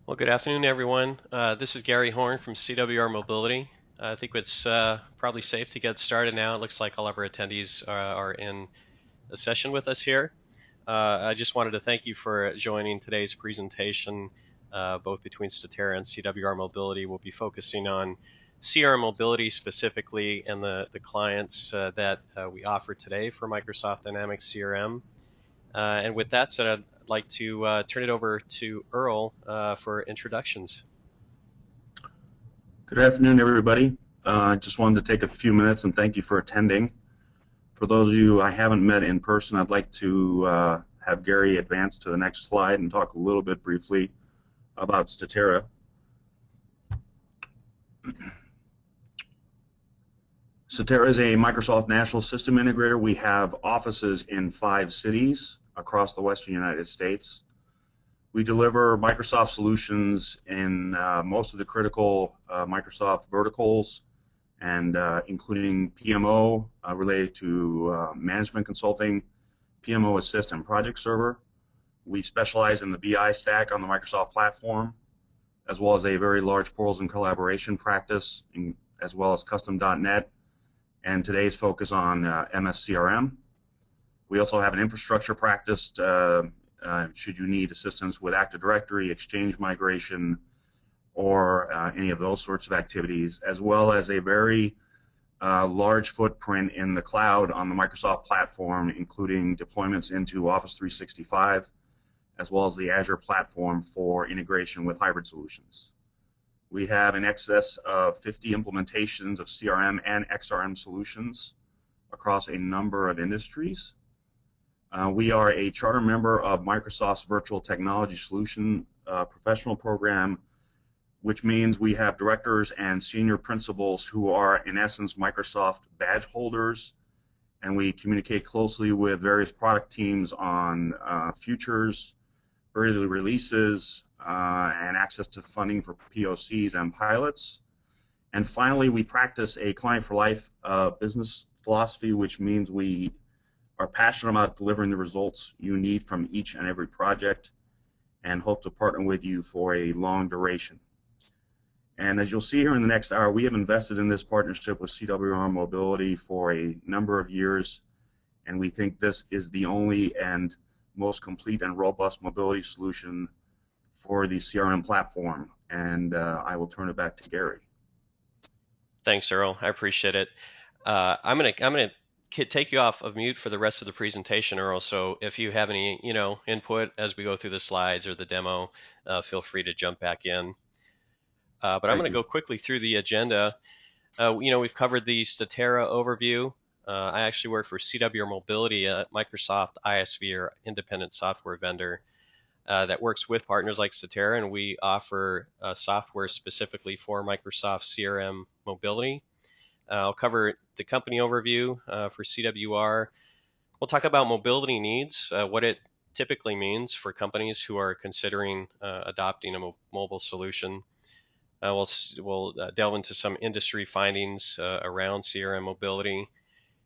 Well, good afternoon, everyone. This is Gary Horn from CWR Mobility. I think it's probably safe to get started now. It looks like all of our attendees are in a session with us here. I just wanted to thank you for joining today's presentation, both between Statera and CWR Mobility. We'll be focusing on CRM Mobility specifically and the clients that we offer today for Microsoft Dynamics CRM. And with that said, I'd like to turn it over to Earl for introductions. Good afternoon, everybody. I just wanted to take a few minutes and thank you for attending. For those of you I haven't met in person, I'd like to have Gary advance to the next slide and talk a little bit briefly about Statera. Statera is a Microsoft National System Integrator. We have offices in 5 cities across the western United States. We deliver Microsoft solutions in most of the critical Microsoft verticals, and including PMO related to management consulting, PMO Assist, and Project Server. We specialize in the BI stack on the Microsoft platform, as well as a very large portals and collaboration practice, as well as custom.NET, and today's focus on MSCRM. We also have an infrastructure practice should you need assistance with Active Directory, Exchange migration, or any of those sorts of activities, as well as a very large footprint in the cloud on the Microsoft platform, including deployments into Office 365, as well as the Azure platform for integration with hybrid solutions. We have in excess of 50 implementations of CRM and XRM solutions across a number of industries. We are a charter member of Microsoft's Virtual Technology Solution Professional Program, which means we have directors and senior principals who are, in essence, Microsoft badge holders, and we communicate closely with various product teams on futures, early releases, and access to funding for POCs and pilots. And finally, we practice a client-for-life business philosophy, which means we are passionate about delivering the results you need from each and every project and hope to partner with you for a long duration. And as you'll see here in the next hour, we have invested in this partnership with CWR Mobility for a number of years, and we think this is the only and most complete and robust mobility solution for the CRM platform. And I will turn it back to Gary. Thanks, Earl. I appreciate it. I'm gonna take you off of mute for the rest of the presentation, Earl. So if you have any input as we go through the slides or the demo, feel free to jump back in. But I'm going to go quickly through the agenda. We've covered the Statera overview. I actually work for CWR Mobility, a Microsoft ISV or independent software vendor that works with partners like Statera, and we offer software specifically for Microsoft CRM Mobility. I'll cover the company overview for CWR. We'll talk about mobility needs, what it typically means for companies who are considering adopting a mobile solution. We'll delve into some industry findings around CRM mobility,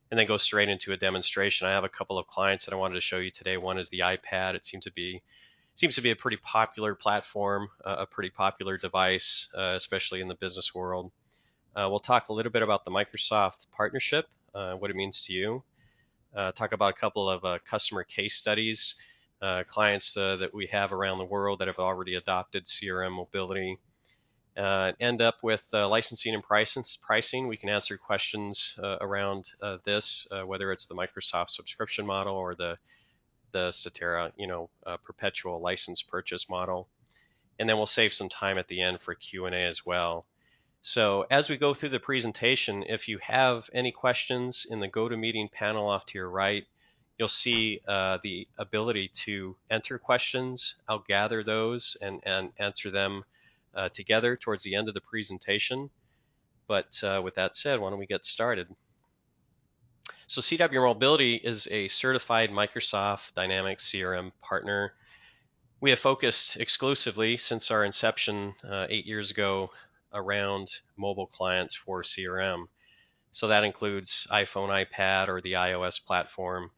and then go straight into a demonstration. I have a couple of clients that I wanted to show you today. One is the iPad. It seems to be a pretty popular platform, a pretty popular device, especially in the business world. We'll talk a little bit about the Microsoft partnership, what it means to you. Talk about a couple of customer case studies, clients that we have around the world that have already adopted CRM mobility. End up with licensing and pricing. We can answer questions around this, whether it's the Microsoft subscription model or the Statera, perpetual license purchase model. And then we'll save some time at the end for Q&A as well. So as we go through the presentation, if you have any questions in the GoToMeeting panel off to your right, you'll see the ability to enter questions. I'll gather those and answer them together towards the end of the presentation. But with that said, why don't we get started? So CWR Mobility is a certified Microsoft Dynamics CRM partner. We have focused exclusively since our inception 8 years ago around mobile clients for CRM. So that includes iPhone, iPad, or the iOS platform,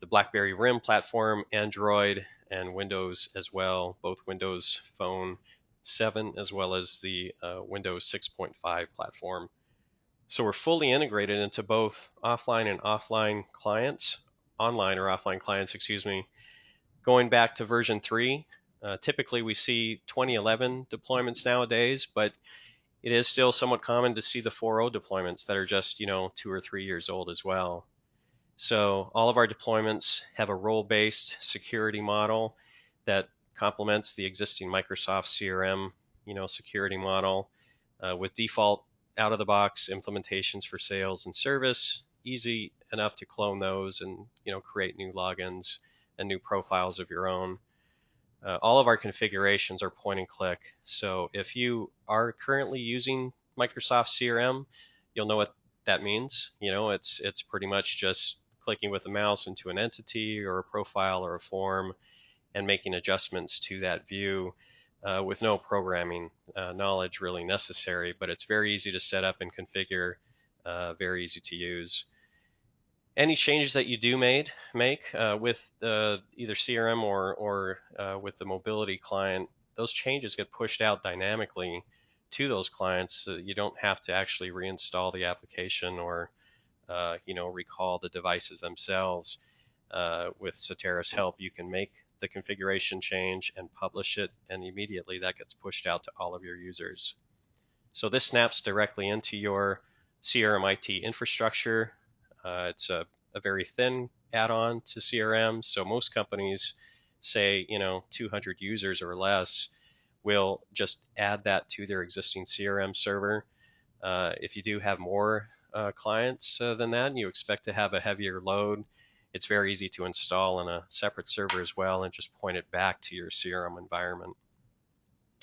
the BlackBerry RIM platform, Android, and Windows as well, both Windows Phone 7 as well as the Windows 6.5 platform. So we're fully integrated into both offline and offline clients, online or offline clients, excuse me. Going back to version 3, typically we see 2011 deployments nowadays, but it is still somewhat common to see the 4.0 deployments that are just, 2 or 3 years old as well. So all of our deployments have a role-based security model that complements the existing Microsoft CRM, security model with default out-of-the-box implementations for sales and service. Easy enough to clone those and create new logins and new profiles of your own. All of our configurations are point and click. So if you are currently using Microsoft CRM, you'll know what that means. It's pretty much just clicking with a mouse into an entity or a profile or a form and making adjustments to that view with no programming knowledge really necessary. But it's very easy to set up and configure, very easy to use. Any changes that you do make with either CRM or with the mobility client, those changes get pushed out dynamically to those clients, so that you don't have to actually reinstall the application or recall the devices themselves. With Statera's help, you can make the configuration change and publish it, and immediately that gets pushed out to all of your users. So this snaps directly into your CRM IT infrastructure. It's a very thin add-on to CRM, so most companies say 200 users or less will just add that to their existing CRM server. If you do have more clients than that, and you expect to have a heavier load, it's very easy to install on a separate server as well and just point it back to your CRM environment.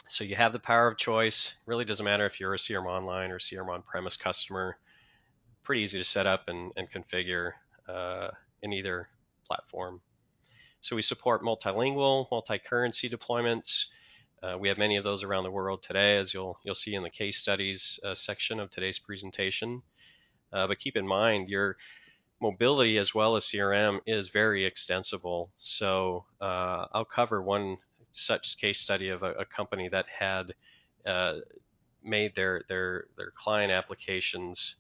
So you have the power of choice. It really doesn't matter if you're a CRM Online or CRM On-Premise customer. Pretty easy to set up and configure in either platform. So we support multilingual, multi-currency deployments. We have many of those around the world today, as you'll see in the case studies section of today's presentation. But keep in mind, your mobility as well as CRM is very extensible. So I'll cover one such case study of a company that had made their client applications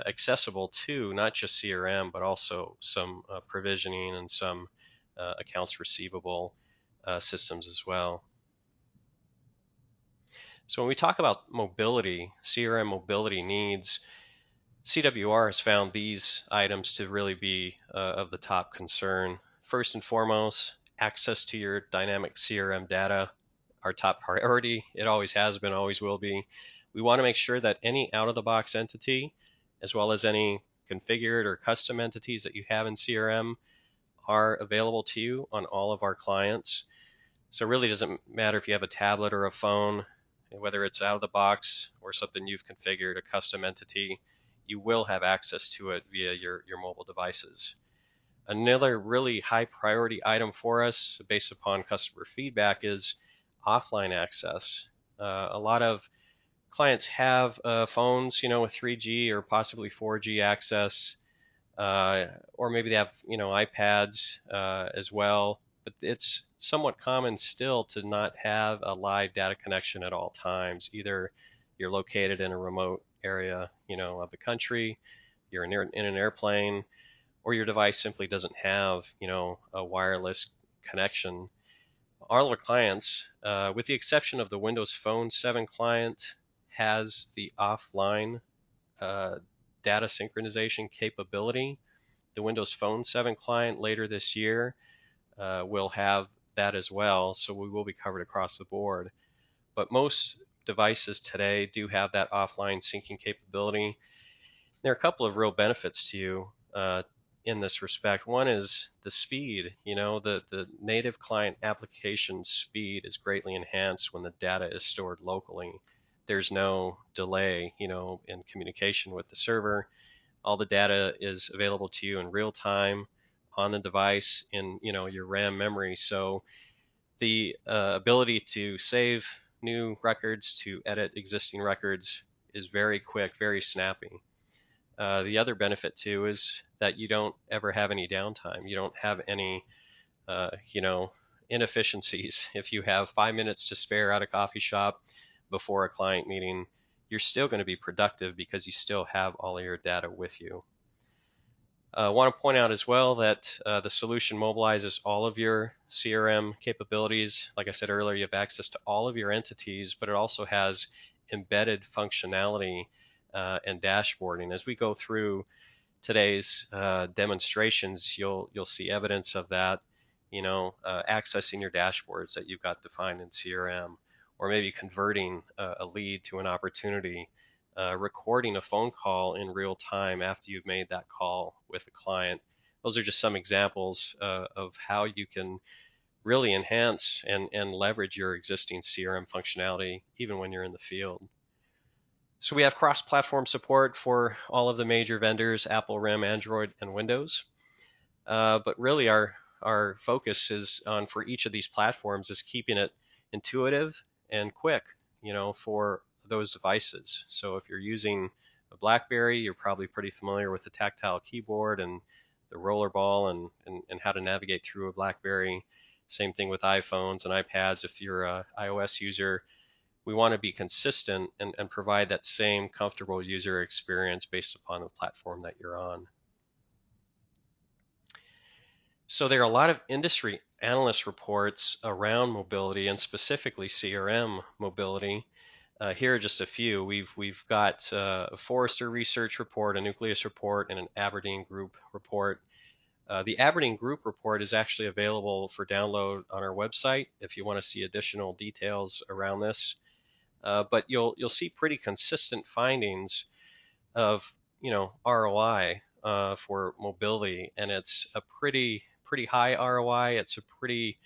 accessible to not just CRM, but also some provisioning and some accounts receivable systems as well. So when we talk about mobility, CRM mobility needs, CWR has found these items to really be of the top concern. First and foremost, access to your dynamic CRM data, our top priority. It always has been, always will be. We want to make sure that any out-of-the-box entity, as well as any configured or custom entities that you have in CRM, are available to you on all of our clients. So it really doesn't matter if you have a tablet or a phone, whether it's out of the box or something you've configured, a custom entity, you will have access to it via your mobile devices. Another really high priority item for us, based upon customer feedback, is offline access. A lot of clients have phones, with 3G or possibly 4G access, or maybe they have, iPads as well. But it's somewhat common still to not have a live data connection at all times. Either you're located in a remote area, of the country, you're in an airplane, or your device simply doesn't have, a wireless connection. All our clients, with the exception of the Windows Phone 7 client, has the offline data synchronization capability. The Windows Phone 7 client later this year will have that as well, so we will be covered across the board. But most devices today do have that offline syncing capability. There are a couple of real benefits to you in this respect. One is the speed. The native client application speed is greatly enhanced when the data is stored locally. There's no delay, in communication with the server. All the data is available to you in real time on the device in, your RAM memory. So the ability to save new records, to edit existing records is very quick, very snappy. The other benefit too is that you don't ever have any downtime. You don't have any, inefficiencies. If you have 5 minutes to spare at a coffee shop before a client meeting, you're still going to be productive because you still have all of your data with you. I want to point out as well that the solution mobilizes all of your CRM capabilities. Like I said earlier, you have access to all of your entities, but it also has embedded functionality and dashboarding. As we go through today's demonstrations, you'll see evidence of that. Accessing your dashboards that you've got defined in CRM, or maybe converting a lead to an opportunity, recording a phone call in real time after you've made that call with a client. Those are just some examples of how you can really enhance and leverage your existing CRM functionality even when you're in the field. So we have cross-platform support for all of the major vendors: Apple, RIM, Android, and Windows. But really, our focus is on, for each of these platforms, is keeping it intuitive and quick, for those devices. So if you're using a BlackBerry, you're probably pretty familiar with the tactile keyboard and the rollerball and how to navigate through a BlackBerry. Same thing with iPhones and iPads. If you're an iOS user, we want to be consistent and provide that same comfortable user experience based upon the platform that you're on. So there are a lot of industry analyst reports around mobility, and specifically CRM mobility. Here are just a few. We've got a Forrester Research report, a Nucleus report, and an Aberdeen Group report. The Aberdeen Group report is actually available for download on our website if you want to see additional details around this. But you'll see pretty consistent findings of ROI for mobility, and it's a pretty high ROI. It's a pretty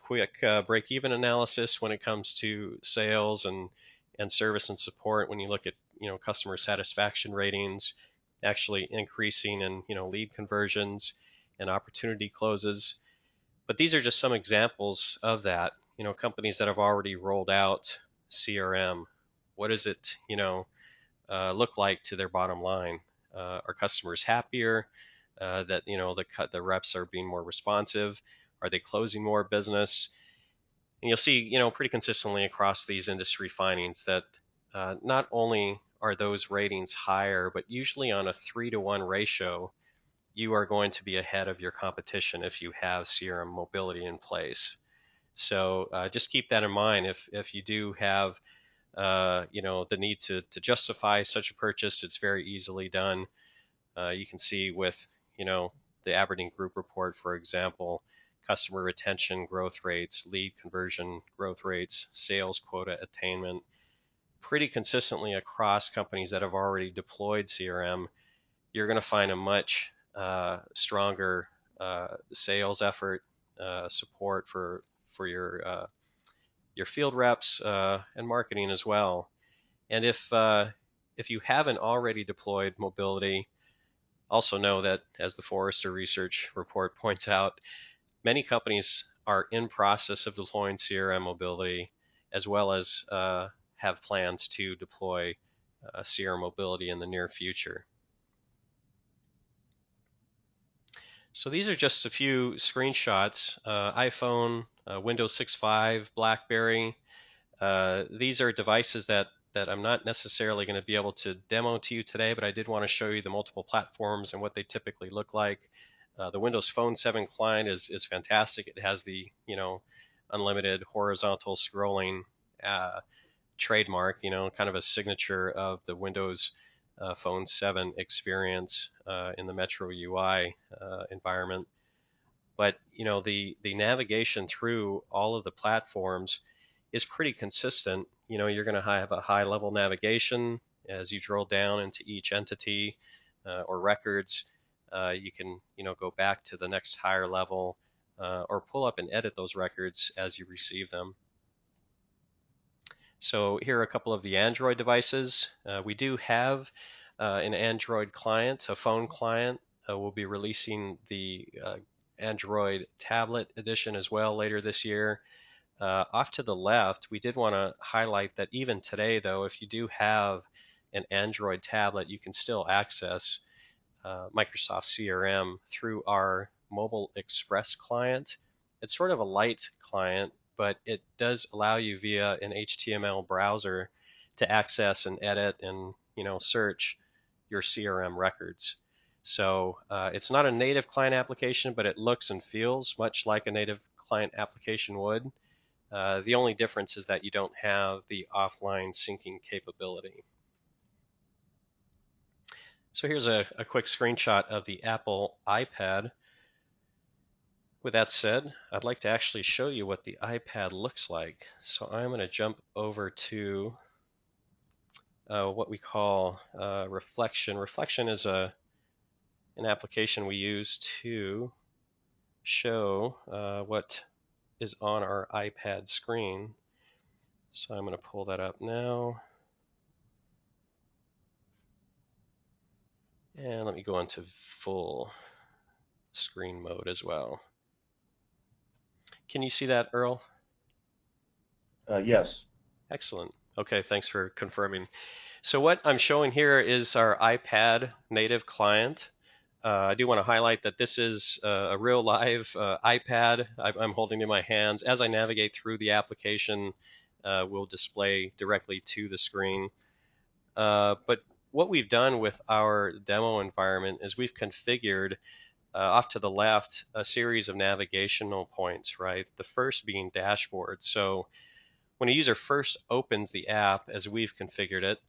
quick break-even analysis when it comes to sales and service and support. When you look at customer satisfaction ratings actually increasing, and lead conversions and opportunity closes. But these are just some examples of that. Companies that have already rolled out CRM. What does it look like to their bottom line? Are customers happier? That the reps are being more responsive? Are they closing more business? And you'll see pretty consistently across these industry findings that not only are those ratings higher, but usually on a 3-to-1 ratio, you are going to be ahead of your competition if you have CRM mobility in place. So just keep that in mind. If you do have the need to justify such a purchase, it's very easily done. You can see with the Aberdeen Group report, for example, customer retention growth rates, lead conversion growth rates, sales quota attainment, pretty consistently across companies that have already deployed CRM. You're going to find a much stronger sales effort, support for your field reps and marketing as well. And if you haven't already deployed mobility, also know that, as the Forrester Research report points out, many companies are in process of deploying CRM mobility, as well as have plans to deploy CRM mobility in the near future. So these are just a few screenshots. iPhone, Windows 6.5, BlackBerry. These are devices that I'm not necessarily going to be able to demo to you today, but I did want to show you the multiple platforms and what they typically look like. The Windows Phone 7 client is fantastic. It has the unlimited horizontal scrolling trademark, kind of a signature of the Windows Phone 7 experience in the Metro UI environment. But the navigation through all of the platforms is pretty consistent. You're going to have a high level navigation as you drill down into each entity or records. You can go back to the next higher level or pull up and edit those records as you receive them. So here are a couple of the Android devices. We do have an Android client, a phone client. We'll be releasing the Android tablet edition as well later this year. Off to the left, we did want to highlight that even today, though, if you do have an Android tablet, you can still access Microsoft CRM through our Mobile Express client It's sort of a light client, but it does allow you via an HTML browser to access and edit and search your CRM records. So it's not a native client application, but it looks and feels much like a native client application would. The only difference is that you don't have the offline syncing capability. So here's a quick screenshot of the Apple iPad. With that said, I'd like to actually show you what the iPad looks like. So I'm going to jump over to what we call Reflection. Reflection is an application we use to show what is on our iPad screen. So I'm going to pull that up now. And let me go into full screen mode as well. Can you see that, Earl? Yes. Excellent. Okay, thanks for confirming. So what I'm showing here is our iPad native client. I do want to highlight that this is a real live iPad I'm holding in my hands. As I navigate through the application, will display directly to the screen. But what we've done with our demo environment is we've configured off to the left a series of navigational points, right? The first being dashboard. So when a user first opens the app as we've configured it,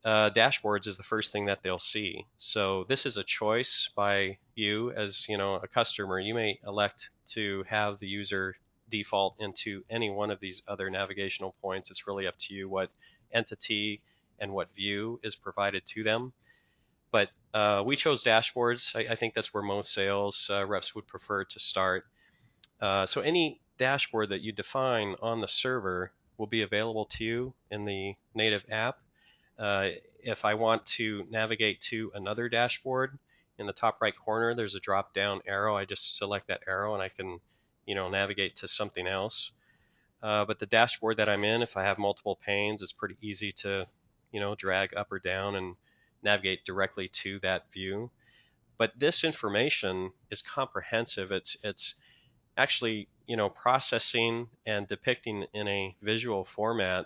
dashboards is the first thing that they'll see. So this is a choice by you as a customer. You may elect to have the user default into any one of these other navigational points. It's really up to you what entity and what view is provided to them. But we chose dashboards. I think that's where most sales reps would prefer to start. So any dashboard that you define on the server will be available to you in the native app. If I want to navigate to another dashboard, in the top right corner, there's a drop down arrow. I just select that arrow and I can, navigate to something else. But the dashboard that I'm in, if I have multiple panes, it's pretty easy to, drag up or down and navigate directly to that view. But this information is comprehensive. It's actually, processing and depicting in a visual format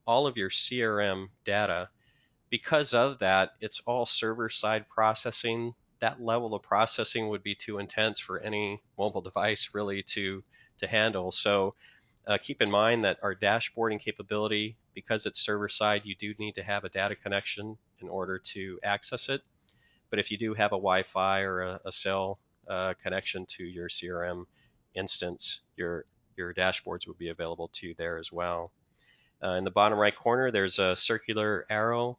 all of your CRM data. Because of that, it's all server side processing. That level of processing would be too intense for any mobile device really to handle. So keep in mind that our dashboarding capability, because it's server side, you do need to have a data connection in order to access it. But if you do have a Wi-Fi or a cell connection to your CRM instance, your dashboards would be available to you there as well. In the bottom right corner, there's a circular arrow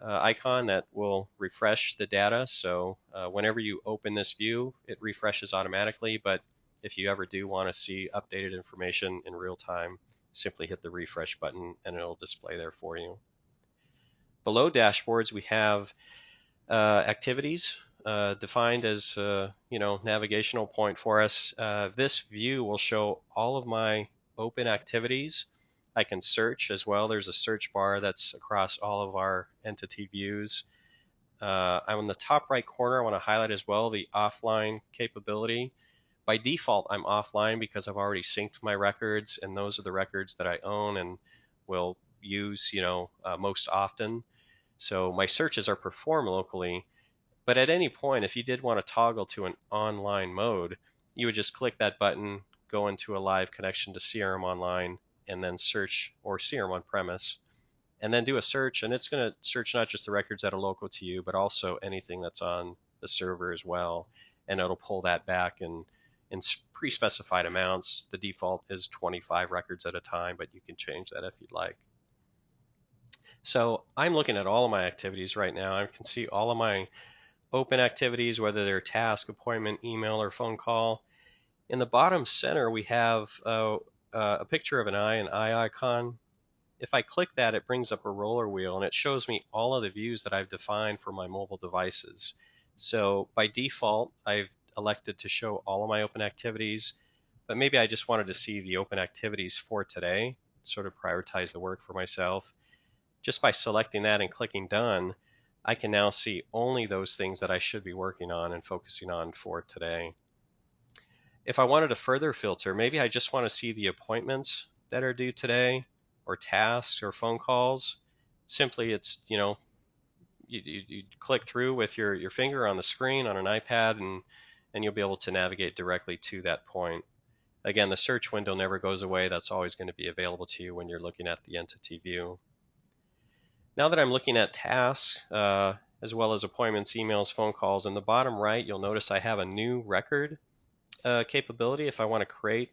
icon that will refresh the data. So whenever you open this view, it refreshes automatically. But if you ever do want to see updated information in real time, simply hit the refresh button and it'll display there for you. Below dashboards, we have activities defined as navigational point for us. This view will show all of my open activities. I can search as well. There's a search bar that's across all of our entity views. I'm in the top right corner. I want to highlight as well the offline capability. By default, I'm offline because I've already synced my records, and those are the records that I own and will use, most often. So my searches are performed locally, but at any point, if you did want to toggle to an online mode, you would just click that button, go into a live connection to CRM Online, and then search, or CRM on premise, and then do a search. And it's going to search not just the records that are local to you, but also anything that's on the server as well. And it'll pull that back in pre-specified amounts. The default is 25 records at a time, but you can change that if you'd like. So I'm looking at all of my activities right now. I can see all of my open activities, whether they're task, appointment, email, or phone call. In the bottom center, we have a picture of an eye icon. If I click that, it brings up a roller wheel and it shows me all of the views that I've defined for my mobile devices. So by default, I've elected to show all of my open activities, but maybe I just wanted to see the open activities for today, sort of prioritize the work for myself. Just by selecting that and clicking done, I can now see only those things that I should be working on and focusing on for today. If I wanted to further filter, maybe I just want to see the appointments that are due today, or tasks or phone calls. Simply, it's, you click through with your finger on the screen on an iPad, and you'll be able to navigate directly to that point. Again, the search window never goes away. That's always going to be available to you when you're looking at the entity view. Now that I'm looking at tasks, as well as appointments, emails, phone calls, in the bottom right, you'll notice I have a new record capability. If I want to create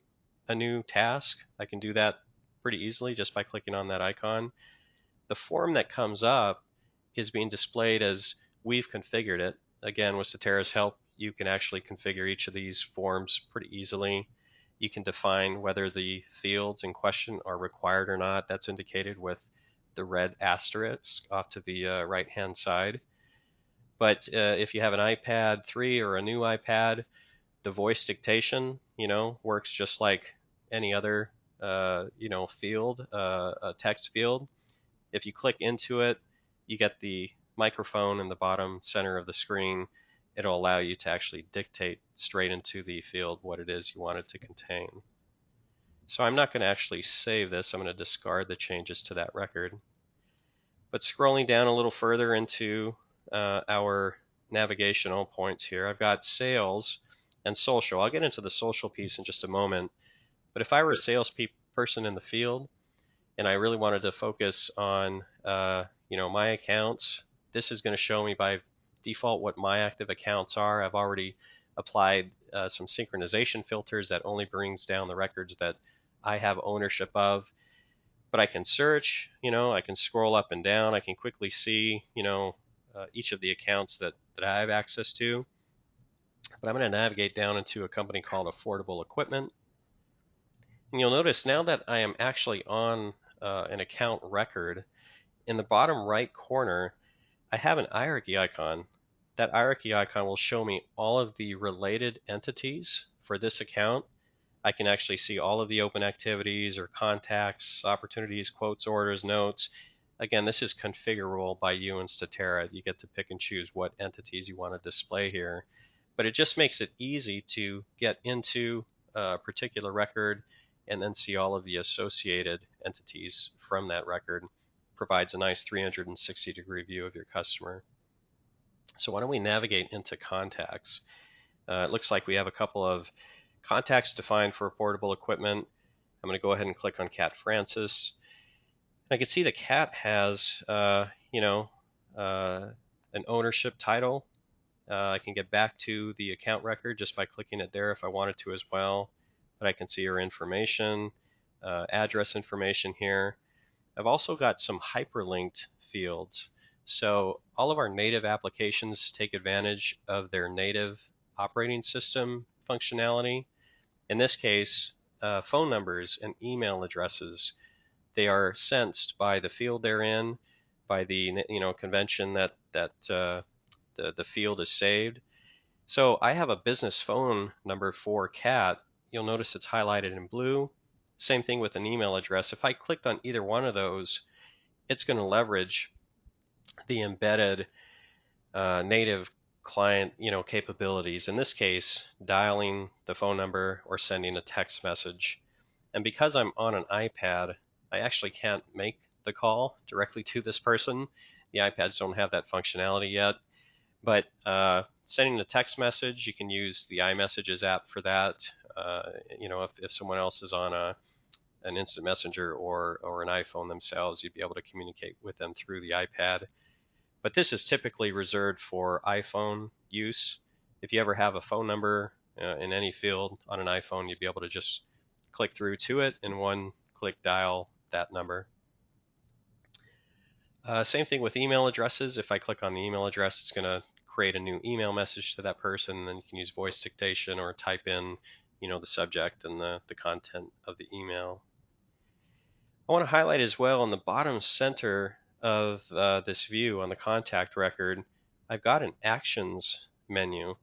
a new task, I can do that pretty easily just by clicking on that icon. The form that comes up is being displayed as we've configured it. Again, with Statera's help, you can actually configure each of these forms pretty easily. You can define whether the fields in question are required or not. That's indicated with the red asterisk off to the right-hand side. But if you have an iPad 3 or a new iPad, the voice dictation, works just like any other, field, a text field. If you click into it, you get the microphone in the bottom center of the screen. It'll allow you to actually dictate straight into the field what it is you want it to contain. So I'm not going to actually save this. I'm going to discard the changes to that record. But scrolling down a little further into our navigational points here, I've got sales and social. I'll get into the social piece in just a moment. But if I were a salesperson in the field and I really wanted to focus on my accounts, this is going to show me by default what my active accounts are. I've already applied some synchronization filters that only brings down the records that I have ownership of. But I can search, I can scroll up and down. I can quickly see, each of the accounts that I have access to. But I'm going to navigate down into a company called Affordable Equipment. And you'll notice now that I am actually on an account record, in the bottom right corner, I have an hierarchy icon. That hierarchy icon will show me all of the related entities for this account. I can actually see all of the open activities or contacts, opportunities, quotes, orders, notes. Again, this is configurable by you and Statera. You get to pick and choose what entities you want to display here. But it just makes it easy to get into a particular record and then see all of the associated entities from that record. Provides a nice 360-degree view of your customer. So why don't we navigate into contacts? It looks like we have a couple of contacts defined for Affordable Equipment. I'm going to go ahead and click on Cat Francis. I can see the cat has, an ownership title. I can get back to the account record just by clicking it there if I wanted to as well. But I can see her information, address information here. I've also got some hyperlinked fields. So all of our native applications take advantage of their native operating system functionality. In this case, phone numbers and email addresses, they are sensed by the field they're in, by the convention that the field is saved. So I have a business phone number for CAT. You'll notice it's highlighted in blue. Same thing with an email address. If I clicked on either one of those, it's going to leverage the embedded native client capabilities. In this case, dialing the phone number or sending a text message. And because I'm on an iPad, I actually can't make the call directly to this person. The iPads don't have that functionality yet. But sending a text message, you can use the iMessages app for that. If someone else is on an instant messenger or an iPhone themselves, you'd be able to communicate with them through the iPad. But this is typically reserved for iPhone use. If you ever have a phone number in any field on an iPhone, you'd be able to just click through to it and one click dial that number. Same thing with email addresses. If I click on the email address, it's going to create a new email message to that person, and then you can use voice dictation or type in, the subject and the content of the email. I want to highlight as well on the bottom center of this view on the contact record, I've got an actions menu.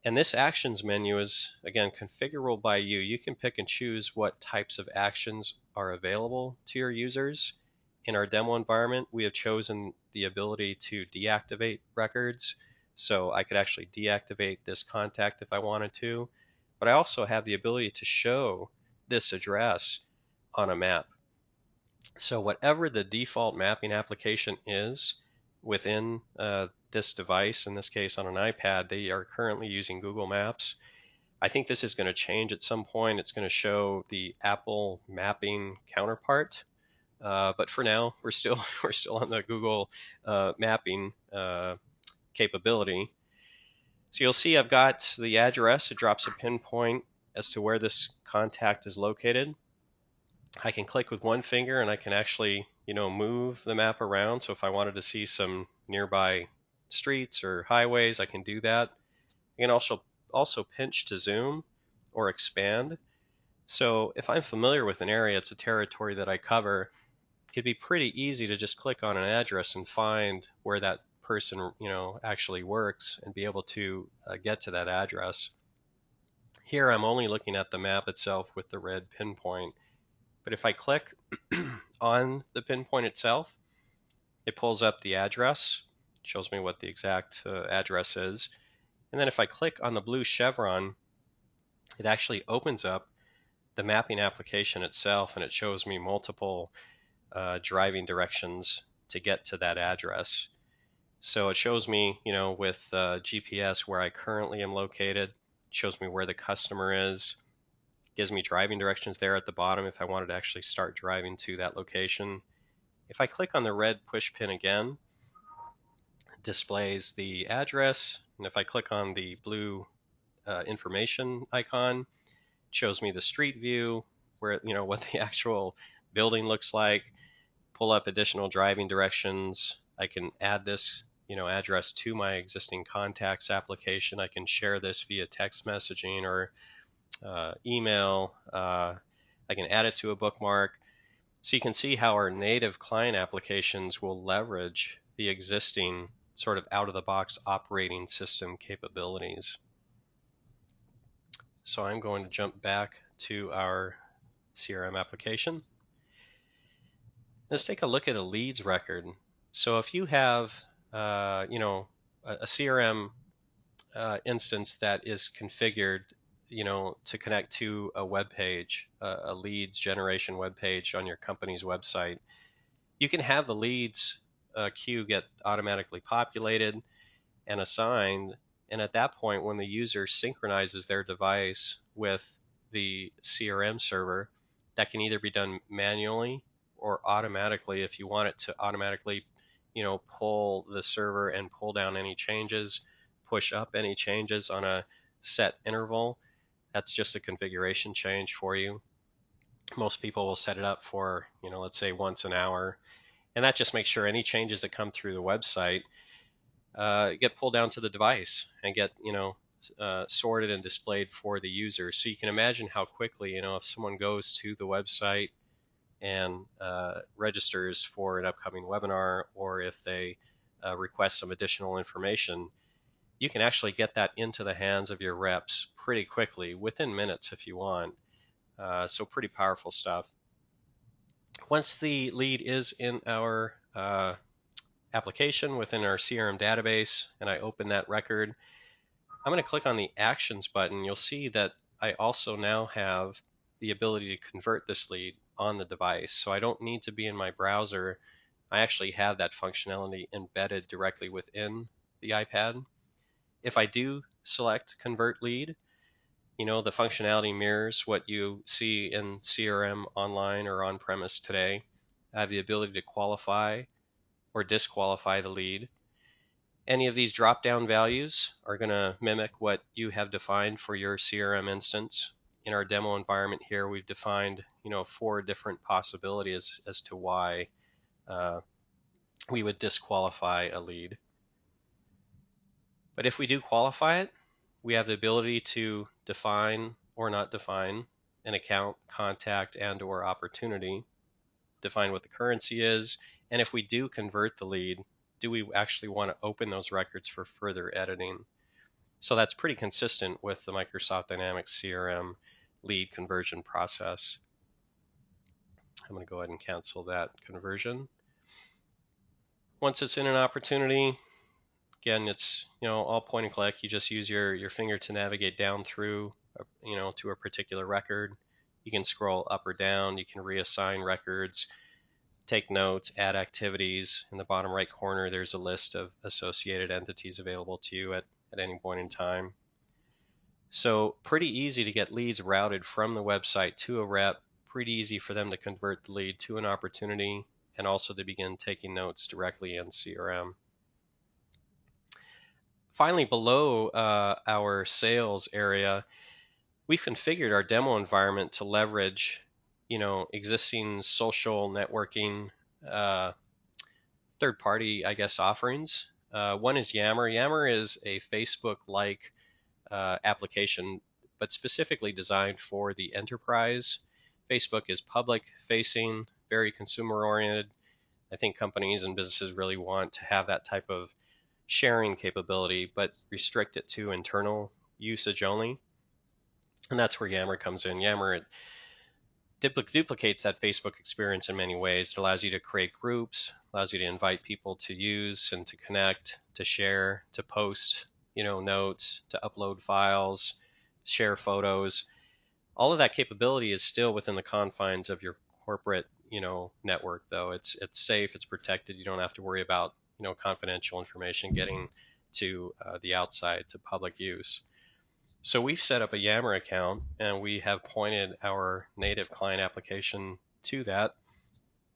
And this actions menu is, again, configurable by you. You can pick and choose what types of actions are available to your users. In our demo environment, we have chosen the ability to deactivate records. So I could actually deactivate this contact if I wanted to. but I also have the ability to show this address on a map. So whatever the default mapping application is within this device, in this case on an iPad, they are currently using Google Maps. I think this is going to change at some point. It's going to show the Apple mapping counterpart. But for now, we're still we're still on the Google mapping capability. So you'll see I've got the address. It drops a pinpoint as to where this contact is located. I can click with one finger and I can actually, move the map around. So if I wanted to see some nearby streets or highways, I can do that. I can also pinch to zoom or expand. So if I'm familiar with an area, it's a territory that I cover, it'd be pretty easy to just click on an address and find where that person, actually works and be able to get to that address. Here I'm only looking at the map itself with the red pinpoint. But if I click on the pinpoint itself, it pulls up the address, shows me what the exact address is. And then if I click on the blue chevron, it actually opens up the mapping application itself, and it shows me multiple driving directions to get to that address. So it shows me, with GPS where I currently am located, it shows me where the customer is, gives me driving directions there at the bottom if I wanted to actually start driving to that location. If I click on the red push pin again, it displays the address. And if I click on the blue information icon, it shows me the street view, where, what the actual building looks like, pull up additional driving directions. I can add this, address to my existing contacts application. I can share this via text messaging or email. I can add it to a bookmark. So you can see how our native client applications will leverage the existing sort of out-of-the-box operating system capabilities. So I'm going to jump back to our CRM application. Let's take a look at a leads record. So if you have, a CRM instance that is configured, to connect to a web page, a leads generation web page on your company's website, you can have the leads queue get automatically populated and assigned. And at that point, when the user synchronizes their device with the CRM server, that can either be done manually or automatically if you want it to automatically, pull the server and pull down any changes, push up any changes on a set interval. That's just a configuration change for you. Most people will set it up for, let's say once an hour. And that just makes sure any changes that come through the website get pulled down to the device and get, sorted and displayed for the user. So you can imagine how quickly, if someone goes to the website and registers for an upcoming webinar, or if they request some additional information, you can actually get that into the hands of your reps pretty quickly, within minutes if you want. So pretty powerful stuff. Once the lead is in our application within our CRM database and I open that record, I'm going to click on the Actions button. You'll see that I also now have the ability to convert this lead on the device. So I don't need to be in my browser. I actually have that functionality embedded directly within the iPad. If I do select Convert Lead, the functionality mirrors what you see in CRM online or on-premise today. I have the ability to qualify or disqualify the lead. Any of these drop-down values are going to mimic what you have defined for your CRM instance. In our demo environment here, we've defined, 4 different possibilities as to why we would disqualify a lead. But if we do qualify it, we have the ability to define or not define an account, contact, and or opportunity, define what the currency is, and if we do convert the lead, do we actually want to open those records for further editing? So that's pretty consistent with the Microsoft Dynamics CRM lead conversion process. I'm going to go ahead and cancel that conversion. Once it's in an opportunity, again, it's all point and click. You just use your finger to navigate down through to a particular record. You can scroll up or down. You can reassign records, take notes, add activities. In the bottom right corner, there's a list of associated entities available to you at any point in time. So pretty easy to get leads routed from the website to a rep, pretty easy for them to convert the lead to an opportunity, and also to begin taking notes directly in CRM. Finally, below our sales area, we've configured our demo environment to leverage, existing social networking third-party, I guess, offerings. One is Yammer. Yammer is a Facebook-like application, but specifically designed for the enterprise. Facebook is public-facing, very consumer-oriented. I think companies and businesses really want to have that type of sharing capability, but restrict it to internal usage only. And that's where Yammer comes in. Yammer duplicates that Facebook experience in many ways. It allows you to create groups, allows you to invite people to use and to connect, to share, to post, notes, to upload files, share photos. All of that capability is still within the confines of your corporate, network, though. It's safe, it's protected. You don't have to worry about, confidential information getting to the outside, to public use. So we've set up a Yammer account and we have pointed our native client application to that.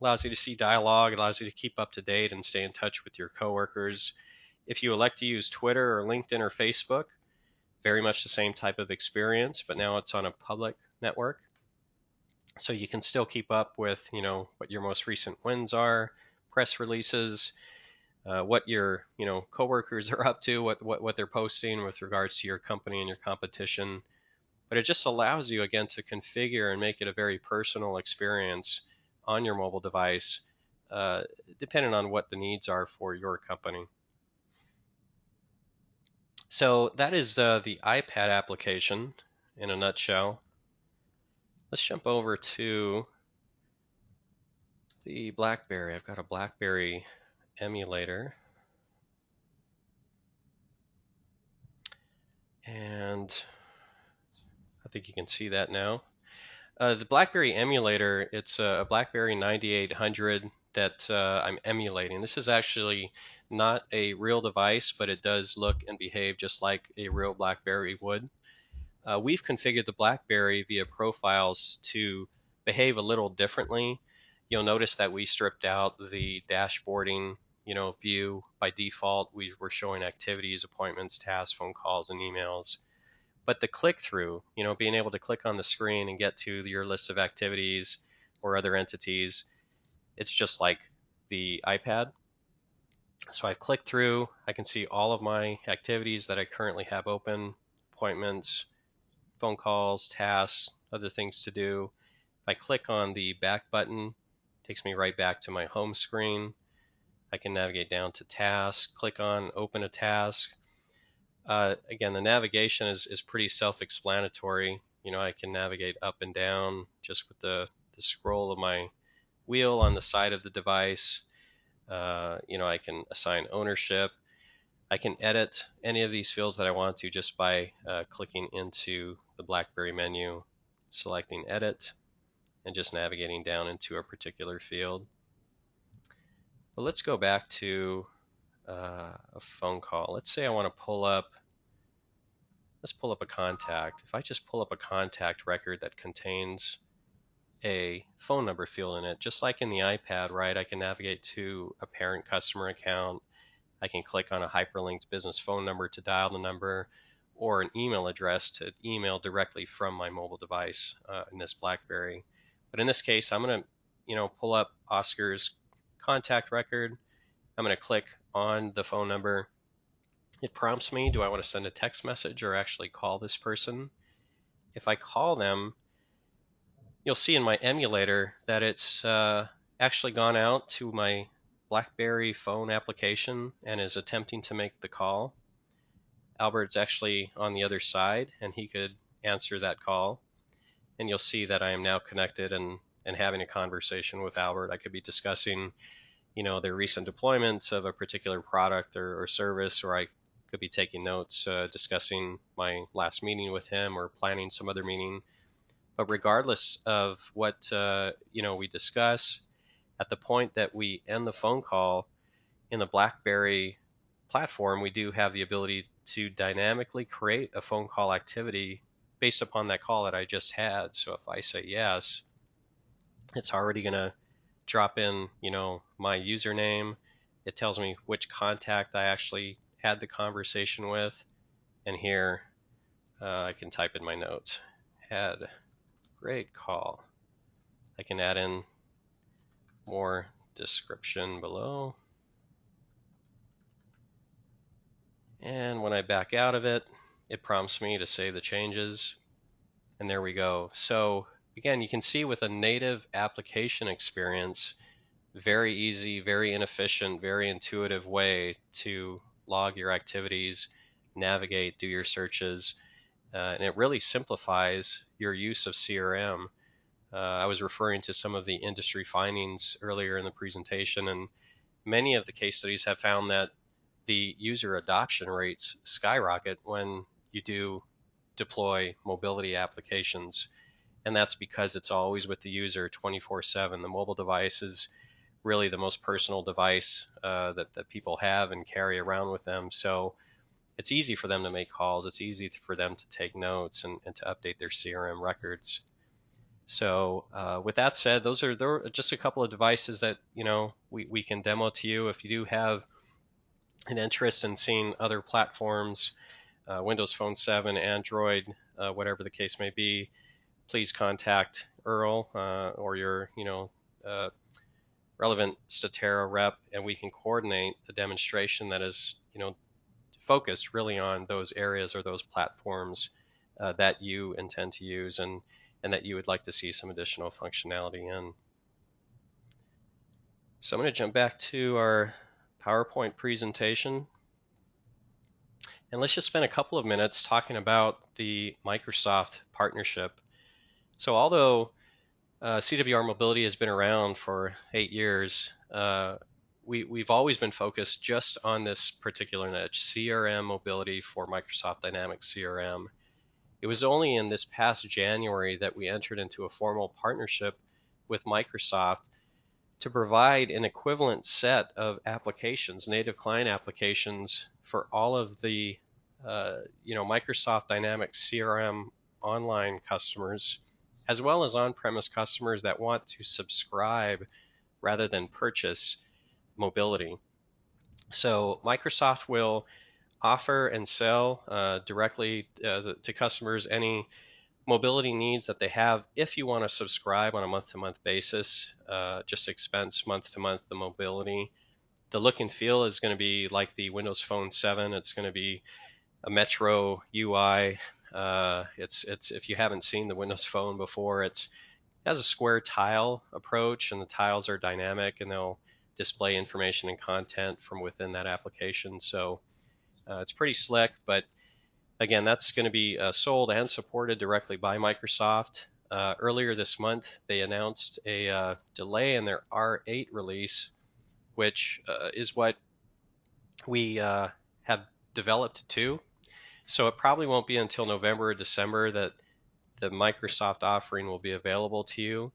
Allows you to see dialogue, allows you to keep up to date and stay in touch with your coworkers. If you elect to use Twitter or LinkedIn or Facebook, very much the same type of experience, but now it's on a public network. So you can still keep up with, what your most recent wins are, press releases, what your coworkers are up to, what they're posting with regards to your company and your competition. But it just allows you again to configure and make it a very personal experience on your mobile device, depending on what the needs are for your company. So that is the iPad application in a nutshell. Let's jump over to the BlackBerry. I've got a BlackBerry emulator. And I think you can see that now. The BlackBerry emulator, it's a BlackBerry 9800 that I'm emulating. This is actually not a real device, but it does look and behave just like a real BlackBerry would. We've configured the BlackBerry via profiles to behave a little differently. You'll notice that we stripped out the dashboarding, view. By default, we were showing activities, appointments, tasks, phone calls, and emails. But the click through, being able to click on the screen and get to your list of activities or other entities, it's just like the iPad. So I've clicked through, I can see all of my activities that I currently have open, appointments, phone calls, tasks, other things to do. If I click on the back button, it takes me right back to my home screen. I can navigate down to tasks, click on open a task. Again, the navigation is pretty self-explanatory. I can navigate up and down just with the scroll of my wheel on the side of the device. I can assign ownership. I can edit any of these fields that I want to just by clicking into the BlackBerry menu, selecting edit, and just navigating down into a particular field. But let's go back to a phone call. Let's say I want to let's pull up a contact. If I just pull up a contact record that contains a phone number field in it, just like in the iPad, right? I can navigate to a parent customer account. I can click on a hyperlinked business phone number to dial the number, or an email address to email directly from my mobile device in this BlackBerry. But in this case, I'm going to, pull up Oscar's contact record. I'm going to click on the phone number. It prompts me, do I want to send a text message or actually call this person? If I call them, you'll see in my emulator that it's actually gone out to my BlackBerry phone application and is attempting to make the call. Albert's actually on the other side and he could answer that call. And you'll see that I am now connected and having a conversation with Albert. I could be discussing, their recent deployments of a particular product or service, or I Could be taking notes, discussing my last meeting with him, or planning some other meeting. But regardless of what we discuss, at the point that we end the phone call in the BlackBerry platform, we do have the ability to dynamically create a phone call activity based upon that call that I just had. So if I say yes, it's already going to drop in, my username. It tells me which contact I actually had the conversation with. And here I can type in my notes. Had great call. I can add in more description below. And when I back out of it, it prompts me to save the changes. And there we go. So again, you can see with a native application experience, very easy, very inefficient, very intuitive way to log your activities, navigate, do your searches, and it really simplifies your use of CRM. I was referring to some of the industry findings earlier in the presentation, and many of the case studies have found that the user adoption rates skyrocket when you do deploy mobility applications. And that's because it's always with the user 24/7. The mobile device is really the most personal device that people have and carry around with them. So it's easy for them to make calls. It's easy for them to take notes and to update their CRM records. So with that said, there are just a couple of devices that we can demo to you. If you do have an interest in seeing other platforms, Windows Phone 7, Android, whatever the case may be, please contact Earl or your uh, relevant Statera rep, and we can coordinate a demonstration that is focused really on those areas or those platforms that you intend to use and that you would like to see some additional functionality in. So I'm going to jump back to our PowerPoint presentation. And let's just spend a couple of minutes talking about the Microsoft partnership. So although CWR Mobility has been around for 8 years, we've always been focused just on this particular niche, CRM Mobility for Microsoft Dynamics CRM. It was only in this past January that we entered into a formal partnership with Microsoft to provide an equivalent set of applications, native client applications, for all of the Microsoft Dynamics CRM online customers, as well as on-premise customers that want to subscribe rather than purchase mobility. So Microsoft will offer and sell directly to customers any mobility needs that they have. If you want to subscribe on a month-to-month basis, just expense month-to-month the mobility. The look and feel is going to be like the Windows Phone 7. It's going to be a Metro UI. It's if you haven't seen the Windows Phone before, it has a square tile approach, and the tiles are dynamic, and they'll display information and content from within that application. So it's pretty slick, but again, that's going to be sold and supported directly by Microsoft. Earlier this month, they announced a delay in their R8 release, which is what we have developed too. So it probably won't be until November or December that the Microsoft offering will be available to you.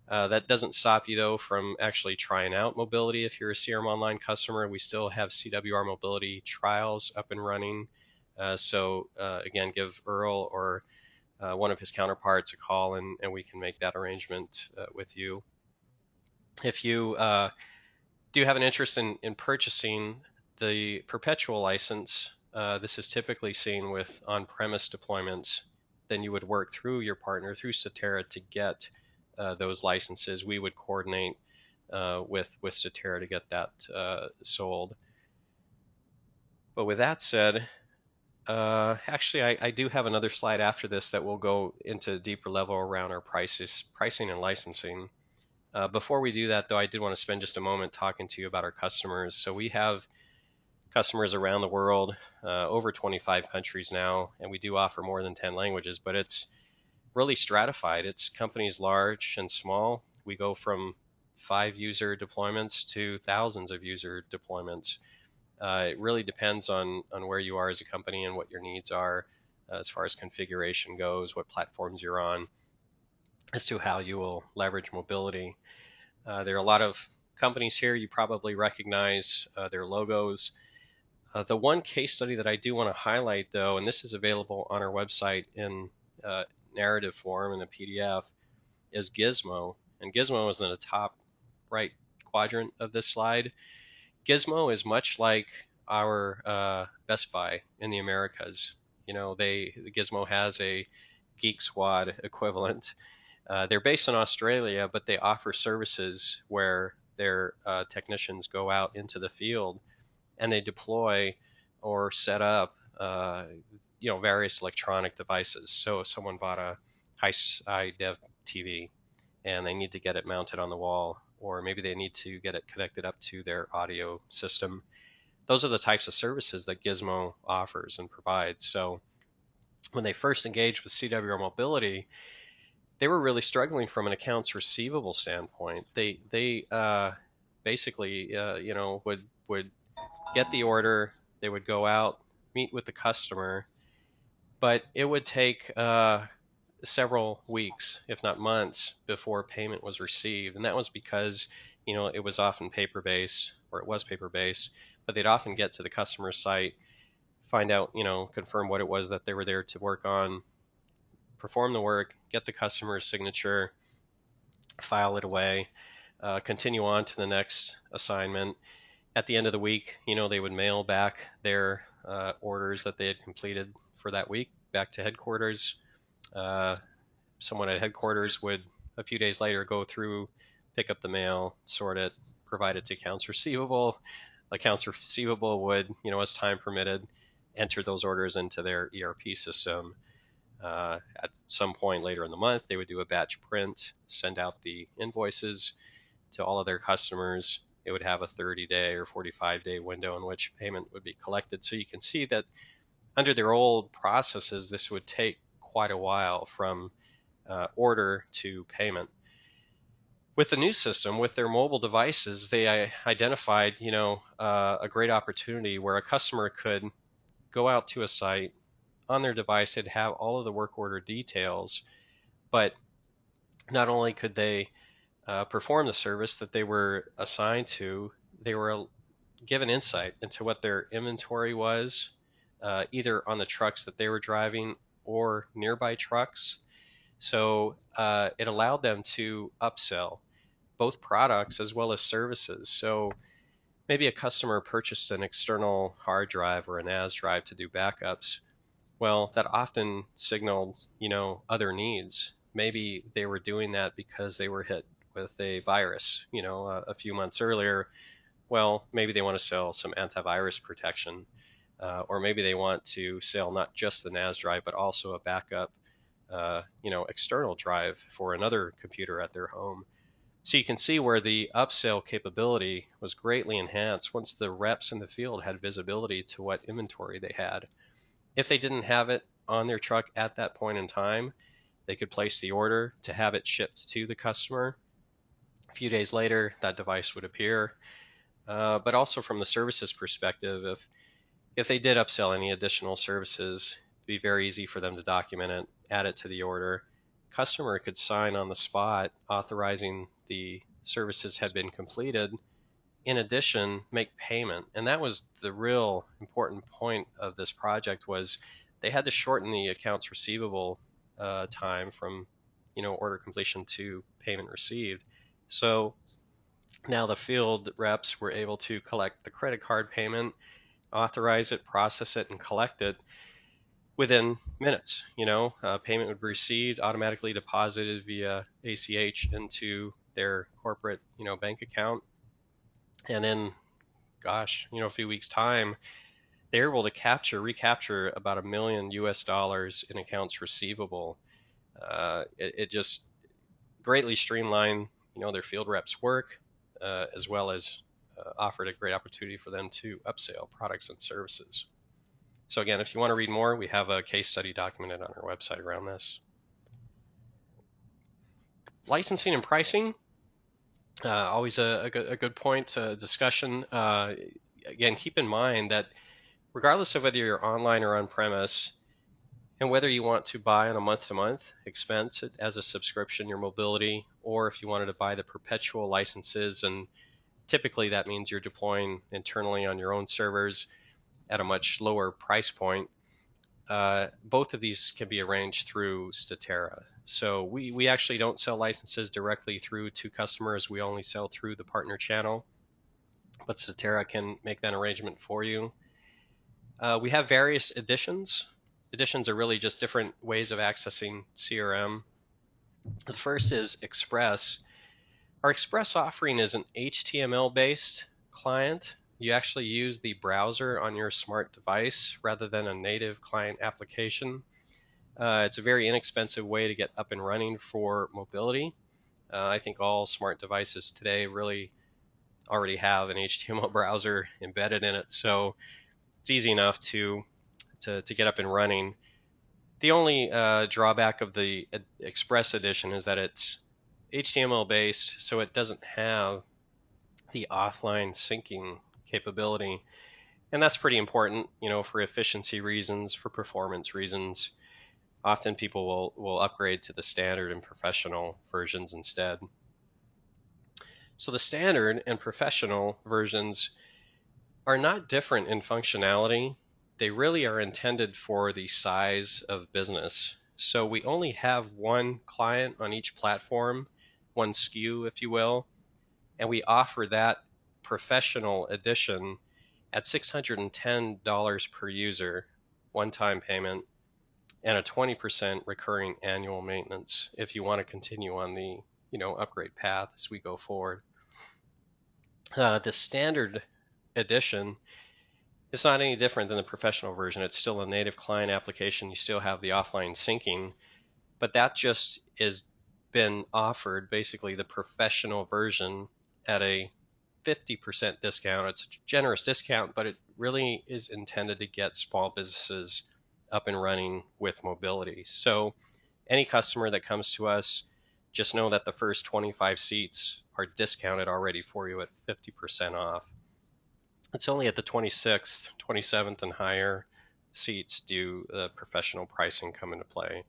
That doesn't stop you, though, from actually trying out mobility. If you're a CRM Online customer, we still have CWR Mobility trials up and running. Again, give Earl or one of his counterparts a call, and we can make that arrangement with you. If you do have an interest in purchasing the perpetual license, this is typically seen with on-premise deployments. Then you would work through your partner, through Statera, to get those licenses. We would coordinate with Statera to get that sold. But with that said, actually, I do have another slide after this that will go into a deeper level around our pricing and licensing. Before we do that, though, I did want to spend just a moment talking to you about our customers. So we have customers around the world, over 25 countries now, and we do offer more than 10 languages, but it's really stratified. It's companies large and small. We go from 5 user deployments to thousands of user deployments. It really depends on where you are as a company and what your needs are as far as configuration goes, what platforms you're on, as to how you will leverage mobility. There are a lot of companies here you probably recognize their logos. The one case study that I do want to highlight, though, and this is available on our website in narrative form in a PDF, is Gizmo. And Gizmo is in the top right quadrant of this slide. Gizmo is much like our Best Buy in the Americas. Gizmo has a Geek Squad equivalent. They're based in Australia, but they offer services where their technicians go out into the field and they deploy or set up various electronic devices. So if someone bought a high def TV and they need to get it mounted on the wall, or maybe they need to get it connected up to their audio system, those are the types of services that Gizmo offers and provides. So when they first engaged with CWR Mobility, they were really struggling from an accounts receivable standpoint. They basically would get the order, they would go out, meet with the customer, but it would take several weeks, if not months, before payment was received, and that was because it was often paper based, or it was paper based, but they'd often get to the customer site, find out, confirm what it was that they were there to work on, perform the work, get the customer's signature, file it away, continue on to the next assignment. At the end of the week, they would mail back their orders that they had completed for that week back to headquarters. Uh, Someone at headquarters would, a few days later, go through, pick up the mail, sort it, provide it to accounts receivable. Accounts receivable would, as time permitted, enter those orders into their ERP system. At some point later in the month, they would do a batch print, send out the invoices to all of their customers. It would have a 30-day or 45-day window in which payment would be collected. So you can see that under their old processes, this would take quite a while from order to payment. With the new system, with their mobile devices, they identified, a great opportunity where a customer could go out to a site on their device. They'd have all of the work order details, but not only could they perform the service that they were assigned to, they were given insight into what their inventory was, either on the trucks that they were driving or nearby trucks. So it allowed them to upsell both products as well as services. So maybe a customer purchased an external hard drive or a NAS drive to do backups. Well, that often signaled, other needs. Maybe they were doing that because they were hit with a virus, a few months earlier. Well, maybe they want to sell some antivirus protection, or maybe they want to sell not just the NAS drive, but also a backup, external drive for another computer at their home. So you can see where the upsell capability was greatly enhanced once the reps in the field had visibility to what inventory they had. If they didn't have it on their truck at that point in time, they could place the order to have it shipped to the customer. A few days later, that device would appear. But also from the services perspective, if they did upsell any additional services, it'd be very easy for them to document it, add it to the order. Customer could sign on the spot authorizing the services had been completed. In addition, make payment. And that was the real important point of this project, was they had to shorten the accounts receivable time from order completion to payment received. So now the field reps were able to collect the credit card payment, authorize it, process it, and collect it within minutes. Payment would be received, automatically deposited via ACH into their corporate bank account, and in a few weeks time, they're able to recapture about $1 million in accounts receivable. It just greatly streamlined their field reps work, as well as offered a great opportunity for them to upsell products and services. So again, if you want to read more, we have a case study documented on our website around this. Licensing and pricing, always a good point discussion. again, keep in mind that regardless of whether you're online or on premise, and whether you want to buy on a month to month expense it as a subscription, your mobility, or if you wanted to buy the perpetual licenses, and typically that means you're deploying internally on your own servers at a much lower price point. Both of these can be arranged through Statera. So we actually don't sell licenses directly through to customers. We only sell through the partner channel, but Statera can make that arrangement for you. We have various editions. Editions are really just different ways of accessing CRM. The first is Express. Our Express offering is an HTML-based client. You actually use the browser on your smart device rather than a native client application. It's a very inexpensive way to get up and running for mobility. I think all smart devices today really already have an HTML browser embedded in it, so it's easy enough to get up and running. The only drawback of the Express edition is that it's HTML based, so it doesn't have the offline syncing capability, and that's pretty important, for efficiency reasons, for performance reasons. Often people will upgrade to the standard and professional versions instead. So the standard and professional versions are not different in functionality. They really are intended for the size of business. So we only have one client on each platform, one SKU, if you will, and we offer that professional edition at $610 per user, one-time payment, and a 20% recurring annual maintenance if you want to continue on the upgrade path as we go forward. The standard edition is not any different than the professional version. It's still a native client application. You still have the offline syncing, but that just is been offered, basically the professional version, at a 50% discount. It's a generous discount, but it really is intended to get small businesses up and running with mobility. So any customer that comes to us, just know that the first 25 seats are discounted already for you at 50% off. It's only at the 26th, 27th, and higher seats do the professional pricing come into play.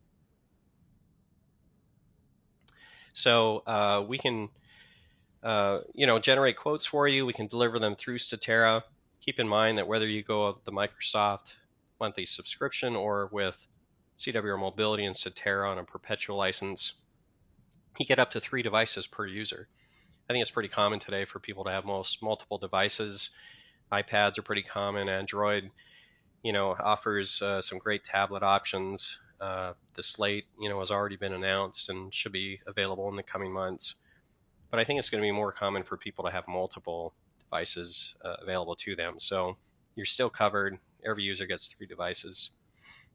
So we can generate quotes for you. We can deliver them through Statera. Keep in mind that whether you go with the Microsoft monthly subscription or with CWR Mobility and Statera on a perpetual license, you get up to 3 devices per user. I think it's pretty common today for people to have multiple devices. iPads are pretty common. Android, offers some great tablet options. The Slate, has already been announced and should be available in the coming months. But I think it's going to be more common for people to have multiple devices available to them. So you're still covered. Every user gets 3 devices.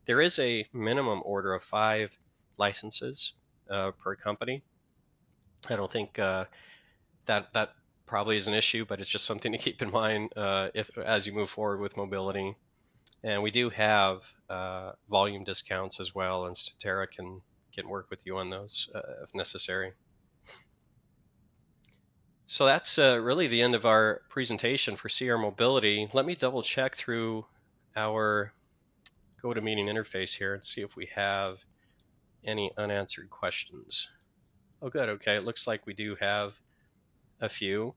There is a minimum order of 5 licenses per company. I don't think that probably is an issue, but it's just something to keep in mind as you move forward with mobility. And we do have volume discounts as well, and Statera can work with you on those if necessary. So that's really the end of our presentation for CRM Mobility. Let me double check through our GoToMeeting interface here and see if we have any unanswered questions. Oh, good. Okay, it looks like we do have a few.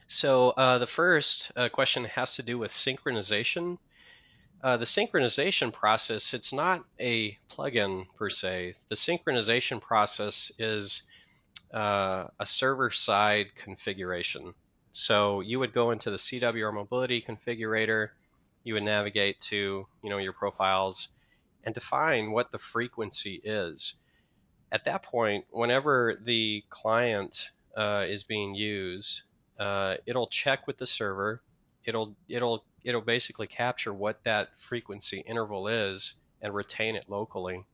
So the first question has to do with synchronization. The synchronization process, it's not a plugin per se. The synchronization process is a server-side configuration. So you would go into the CWR Mobility configurator, you would navigate to your profiles and define what the frequency is. At that point, whenever the client is being used, it'll check with the server. It'll basically capture what that frequency interval is and retain it locally.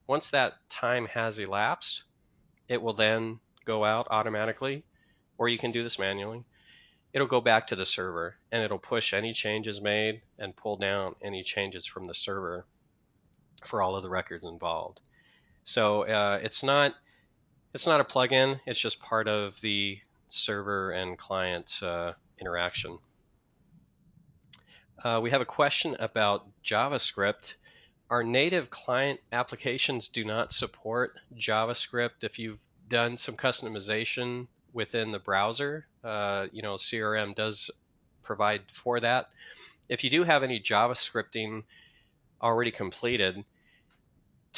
Once that time has elapsed, it will then go out automatically, or you can do this manually. It'll go back to the server and it'll push any changes made and pull down any changes from the server for all of the records involved. So it's not a plugin. It's just part of the server and client interaction. We have a question about JavaScript. Our native client applications do not support JavaScript. If you've done some customization within the browser, CRM does provide for that. If you do have any JavaScripting already completed,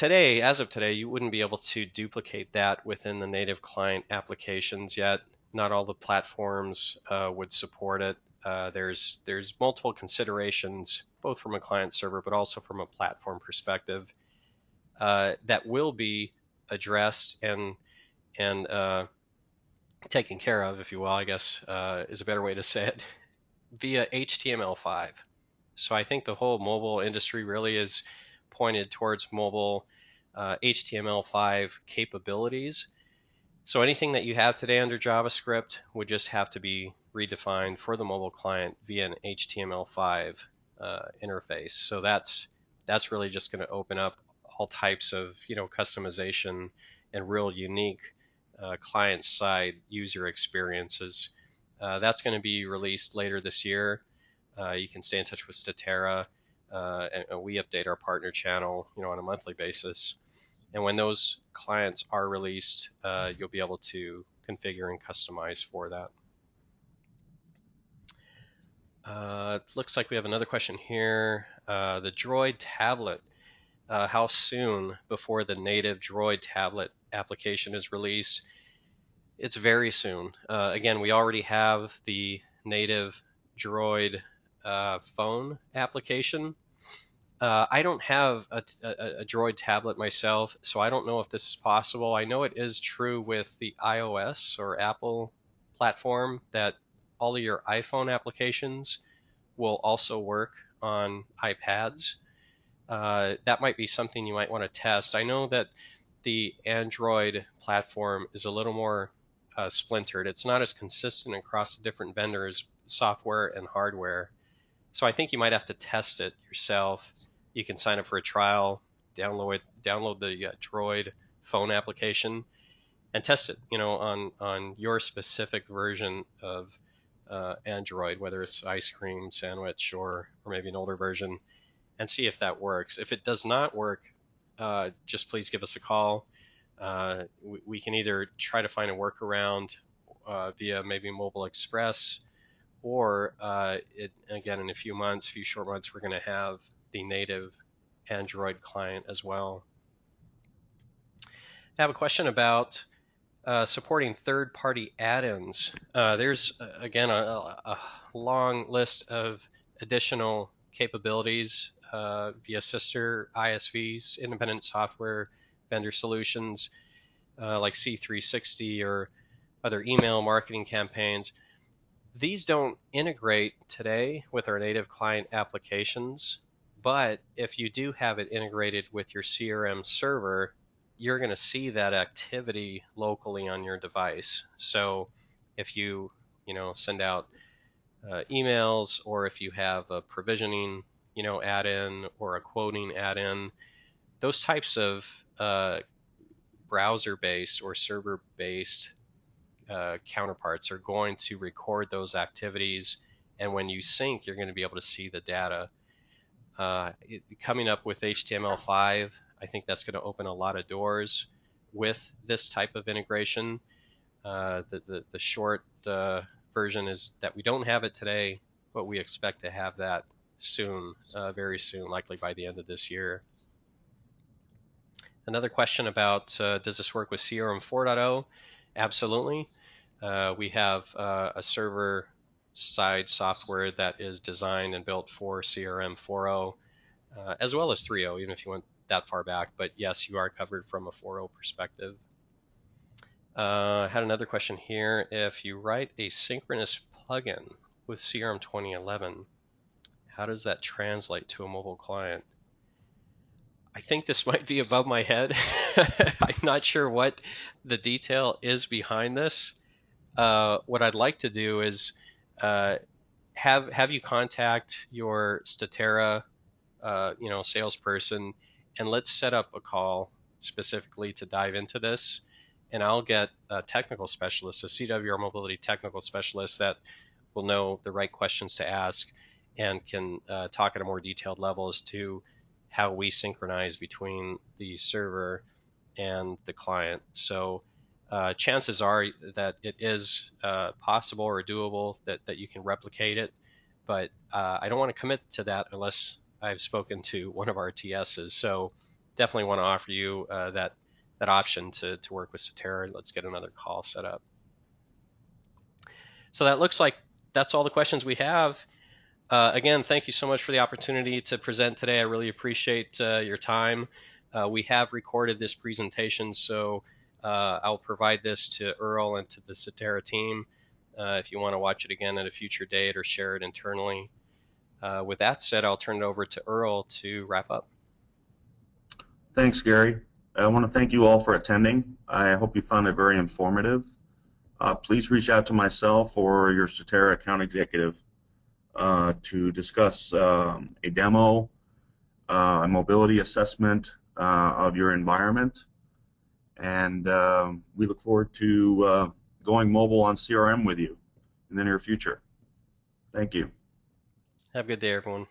as of today, you wouldn't be able to duplicate that within the native client applications yet. Not all the platforms would support it. There's multiple considerations, both from a client server, but also from a platform perspective, that will be addressed and taken care of, if you will, I guess is a better way to say it, via HTML5. So I think the whole mobile industry really is pointed towards mobile HTML5 capabilities. So anything that you have today under JavaScript would just have to be redefined for the mobile client via an HTML5 interface. So that's really just going to open up all types of customization and real unique client-side user experiences. That's going to be released later this year. You can stay in touch with Statera, and we update our partner channel, on a monthly basis. And when those clients are released, you'll be able to configure and customize for that. It looks like we have another question here. The Droid tablet. How soon before the native Droid tablet application is released? It's very soon. Again, we already have the native Droid phone application. I don't have a Droid tablet myself, so I don't know if this is possible. I know it is true with the iOS or Apple platform that all of your iPhone applications will also work on iPads. That might be something you might want to test. I know that the Android platform is a little more splintered. It's not as consistent across the different vendors, software and hardware. So I think you might have to test it yourself. You can sign up for a trial, download the Droid phone application, and test it. On your specific version of Android, whether it's ice cream sandwich or maybe an older version, and see if that works. If it does not work, just please give us a call. We can either try to find a workaround via maybe Mobile Express, or again, in a few short months, we're going to have the native Android client as well. I have a question about supporting third-party add-ins. There's, again, a long list of additional capabilities via sister ISVs, independent software vendor solutions, like C360 or other email marketing campaigns. These don't integrate today with our native client applications, but if you do have it integrated with your CRM server, you're going to see that activity locally on your device. So if you send out emails, or if you have a provisioning add-in or a quoting add-in, those types of browser-based or server-based counterparts are going to record those activities, and when you sync, you're going to be able to see the data. Coming up with HTML5, I think that's going to open a lot of doors with this type of integration. The short version is that we don't have it today, but we expect to have that soon, very soon, likely by the end of this year. Another question about does this work with CRM 4.0? Absolutely. We have a server-side software that is designed and built for CRM 4.0, as well as 3.0, even if you went that far back. But yes, you are covered from a 4.0 perspective. I had another question here. If you write a synchronous plugin with CRM 2011, how does that translate to a mobile client? I think this might be above my head. I'm not sure what the detail is behind this. What I'd like to do is have you contact your Statera, salesperson, and let's set up a call specifically to dive into this. And I'll get a technical specialist, a CWR Mobility technical specialist that will know the right questions to ask and can talk at a more detailed level as to how we synchronize between the server and the client. So chances are that it is possible or doable that you can replicate it, but I don't want to commit to that unless I've spoken to one of our TSs. So definitely want to offer you that option to work with Statera. Let's get another call set up. So that looks like that's all the questions we have. Again, thank you so much for the opportunity to present today. I really appreciate your time. We have recorded this presentation, so I'll provide this to Earl and to the Statera team if you want to watch it again at a future date or share it internally. With that said, I'll turn it over to Earl to wrap up. Thanks, Gary. I want to thank you all for attending. I hope you found it very informative. Please reach out to myself or your Statera account executive to discuss a demo, a mobility assessment of your environment. And we look forward to going mobile on CRM with you in the near future. Thank you. Have a good day, everyone.